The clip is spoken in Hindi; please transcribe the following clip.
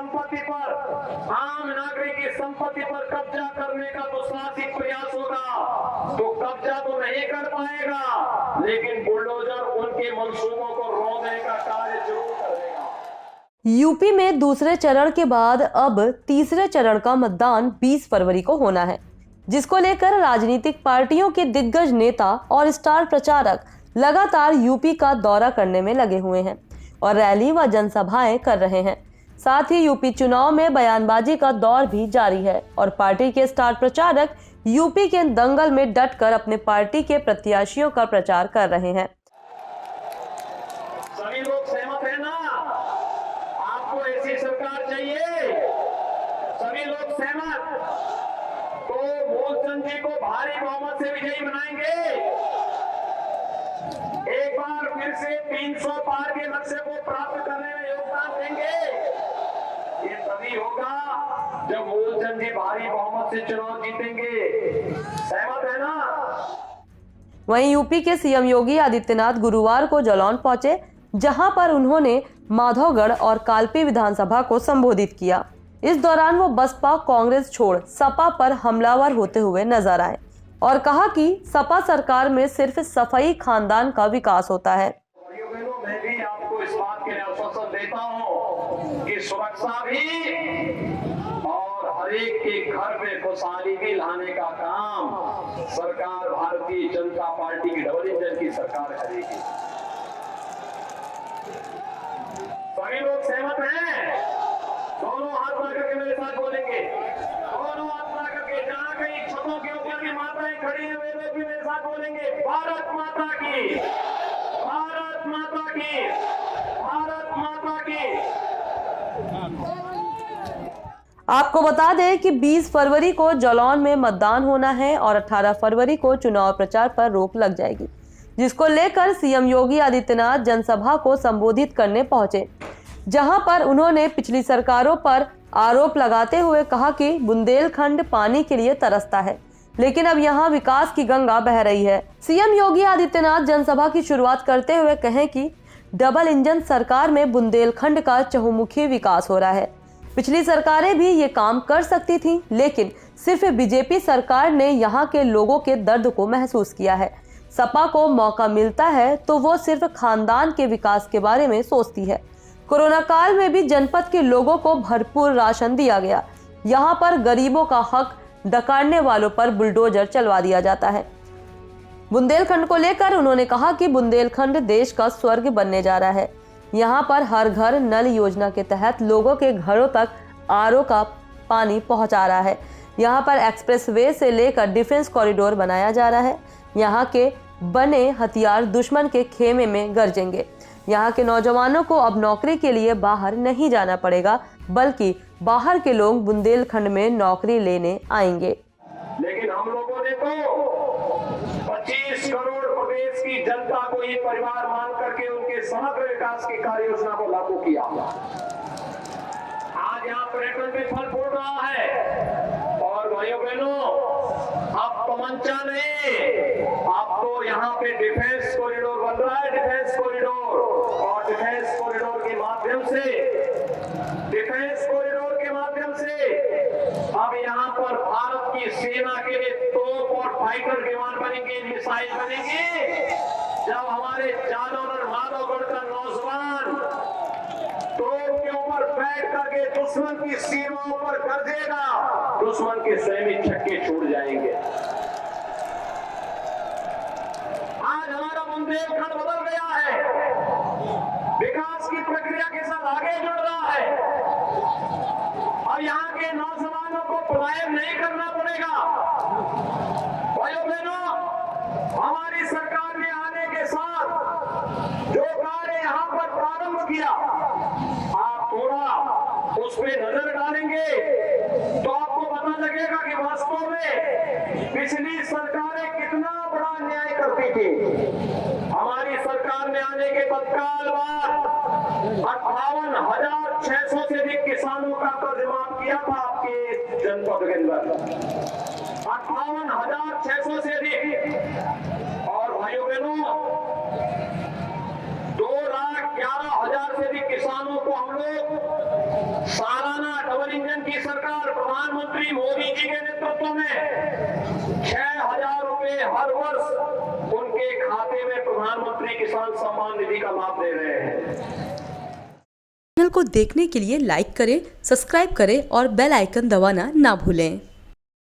संपत्ति पर, आम नागरिक की संपत्ति पर कब्जा करने का दुस्साहसिक प्रयास होगा तो कब्जा तो नहीं कर पाएगा, लेकिन बुलडोजर उनके मंसूबों को रोकने का कार्य जरूर करेगा। यूपी में दूसरे चरण के बाद अब तीसरे चरण का मतदान 20 फरवरी को होना है, जिसको लेकर राजनीतिक पार्टियों के दिग्गज नेता और स्टार प्रचारक लगातार यूपी का दौरा करने में लगे हुए हैं और रैली व जनसभाएं कर रहे हैं। साथ ही यूपी चुनाव में बयानबाजी का दौर भी जारी है और पार्टी के स्टार प्रचारक यूपी के दंगल में डटकर अपने पार्टी के प्रत्याशियों का प्रचार कर रहे हैं। सभी लोग सहमत हैं ना? आपको ऐसी सरकार चाहिए? सभी लोग सहमत? तो मूलचंद जी को भारी बहुमत से विजयी बनाएंगे। एक बार फिर से 300 पार के लक्ष्य को प्राप्त करने में योगदान देंगे। ये तभी होगा जब मूलचंद जी भारी बहुमत से चुनाव जीतेंगे। सहमत है ना? वहीं यूपी के सीएम योगी आदित्यनाथ गुरुवार को जालौन पहुंचे, जहां पर उन्होंने माधवगढ़ और कालपी विधानसभा को संबोधित किया। इस दौरान वो बसपा कांग्रेस छोड़ सपा पर हमलावर होते हुए नजर आए और कहा कि सपा सरकार में सिर्फ सफाई खानदान का विकास होता है। मैं भी आपको इस बात के लिए आश्वासन देता हूँ कि सुरक्षा भी और हर एक के घर में खुशहाली भी लाने का काम सरकार भारतीय जनता पार्टी की डबल इंजन की सरकार करेगी। सभी लोग सहमत हैं? दोनों हाथ मिला करके मेरे साथ बोलेंगे। दोनों हाथ मिला करके, जहाँ कहीं छतों के ऊपर की माताएं खड़ी हैं वे लोग भी मेरे साथ बोलेंगे, भारत माता की, भारत माता की, भारत माता की। आपको बता दें कि 20 फरवरी को जालौन में मतदान होना है और 18 फरवरी को चुनाव प्रचार पर रोक लग जाएगी, जिसको लेकर सीएम योगी आदित्यनाथ जनसभा को संबोधित करने पहुंचे, जहां पर उन्होंने पिछली सरकारों पर आरोप लगाते हुए कहा कि बुंदेलखंड पानी के लिए तरसता है, लेकिन अब यहां विकास की गंगा बह रही है। सीएम योगी आदित्यनाथ जनसभा की शुरुआत करते हुए कहें कि डबल इंजन सरकार में बुंदेलखंड का चहुमुखी विकास हो रहा है। पिछली सरकारें भी ये काम कर सकती थी, लेकिन सिर्फ बीजेपी सरकार ने यहाँ के लोगों के दर्द को महसूस किया है। सपा को मौका मिलता है तो वो सिर्फ खानदान के विकास के बारे में सोचती है। कोरोना काल में भी जनपद के लोगों को भरपूर राशन दिया गया। यहाँ पर गरीबों का हक डकारने वालों पर बुलडोजर चलवा दिया जाता है। बुंदेलखंड को लेकर उन्होंने कहा कि बुंदेलखंड देश का स्वर्ग बनने जा रहा है। यहाँ पर हर घर नल योजना के तहत लोगों के घरों तक आरओ का पानी पहुँचा रहा है। यहाँ पर एक्सप्रेसवे से लेकर डिफेंस कॉरिडोर बनाया जा रहा है। यहाँ के बने हथियार दुश्मन के खेमे में गरजेंगे। यहाँ के नौजवानों को अब नौकरी के लिए बाहर नहीं जाना पड़ेगा, बल्कि बाहर के लोग बुंदेलखंड में नौकरी लेने आएंगे। लेकिन हम लोगों ने तो 25 करोड़ प्रदेश की जनता को ये परिवार मान करके उनके समग्र विकास की कार्य योजना को लागू किया। आज यहाँ पर्यटन में फल फूल रहा है और भाइयों बहनों, अब तमंचा नहीं, अब तो यहाँ पे डिफेंस कॉरिडोर बन रहा है। डिफेंस कॉरिडोर और डिफेंस कॉरिडोर के माध्यम से, डिफेंस कॉरिडोर के माध्यम से अब यहाँ पर भारत की सेना के लिए तोप और फाइटर विमान बनेंगे, मिसाइल बनेंगे। जब हमारे जालौन और माधवगढ़ का नौजवान तोप के ऊपर बैठ करके दुश्मन की सीमाओं पर गरजेगा, दुश्मन के सैनिक छक्के छूट जाएंगे। आज हमारा बुंदेलखंड बदल गया है, विकास की प्रक्रिया के साथ आगे जुड़ रहा है। अब यहाँ के नौजवानों को पलायन नहीं करना पड़ेगा। भाइयों बहनों, हमारी सरकार ने आने के साथ जो कार्य यहाँ पर प्रारंभ किया, आप थोड़ा उस पर नजर डालेंगे तो आपको पता लगेगा कि वास्तव में पिछली सरकारें कितना बड़ा न्याय करती थी। हमारी सरकार ने आने के तत्काल बाद 58,600 से अधिक किसानों का कर्ज माफ किया था आपके जनपद के अंदर। 58,600 से अधिक। और भाइयों बहनों, 2,11,000 से अधिक किसानों को हम लोग सालाना सरकार प्रधानमंत्री मोदी जी के नेतृत्व में 6,000 रुपए हर वर्ष उनके खाते में प्रधानमंत्री किसान सम्मान निधि का लाभ दे रहे हैं। चैनल को देखने के लिए लाइक करें, सब्सक्राइब करें और बेल आइकन दबाना ना भूलें।